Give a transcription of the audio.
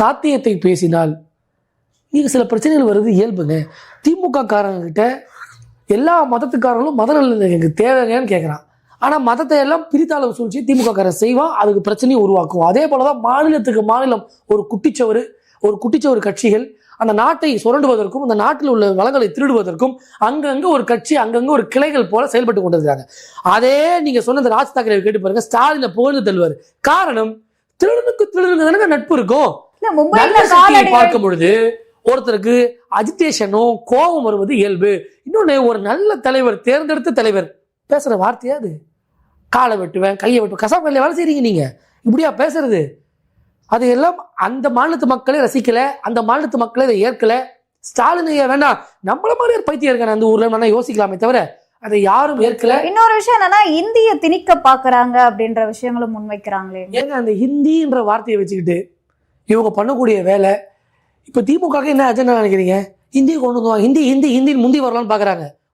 சாத்தியத்தை பேசினால் நீங்க சில பிரச்சனைகள் வருது இயல்புங்க. திமுக காரங்கிட்ட எல்லா மதத்துக்காரங்களும் மத நல்லது எங்களுக்கு தேவைங்கன்னு கேட்குறான். ஆனால் மதத்தை எல்லாம் பிரித்தாளவு சூழ்ச்சி திமுக காரன் செய்வான், அதுக்கு பிரச்சனையை உருவாக்கும். அதே போலதான் மாநிலத்துக்கு மாநிலம் ஒரு குட்டிச்சவரு கட்சிகள் அந்த நாட்டை சுரண்டுவதற்கும் அந்த நாட்டில் உள்ள வளங்களை திருடுவதற்கும் அங்கங்க ஒரு கட்சி அங்கங்க ஒரு கிளைகள் போல செயல்பட்டு கொண்டிருக்காங்க. அதே நீங்க சொன்ன இந்த ராஜ் தாக்கரே கேட்டு பாருங்க, ஸ்டாலினை புகழ்ந்து தள்ளுவார். காரணம், திருடனுக்கு நட்பு இருக்கும். பார்க்கும் பொழுது ஒருத்தருக்கு அஜிடேஷனோ கோபம் வருவது இயல்பு. இன்னொன்னு, ஒரு நல்ல தலைவர், தேர்ந்தெடுத்த தலைவர் பேசுற வார்த்தையா அது? காலை வெட்டுவேன், கையை வெட்டுவேன், கசாப்பில் வேலை செய்றீங்க நீங்க, இப்படியா பேசுறது? அது எல்லாம் அந்த மாநிலத்து மக்களே ரசிக்கல, அந்த மாநிலத்து மக்களே இதை ஏற்கல. ஸ்டாலின் வேண்டாம், நம்மள மாதிரி ஒரு பைத்தியம் இருக்கான அந்த ஊர்ல வேணா யோசிக்கலாமே தவிர அதை யாரும் ஏற்கல. இன்னொரு விஷயம் என்னன்னா, இந்திய திணிக்க பாக்குறாங்க அப்படின்ற விஷயங்களும் முன்வைக்கிறாங்களே. ஏங்க அந்த ஹிந்தின்ற வார்த்தையை வச்சுக்கிட்டு இவங்க பண்ணக்கூடிய வேலை, இப்ப திமுக என்ன அஜெண்டா நினைக்கிறீங்க? ஹிந்தியை கொண்டு வந்துவாங்க, ஹிந்தி முந்தி வரலாம்னு பாக்குறாங்க.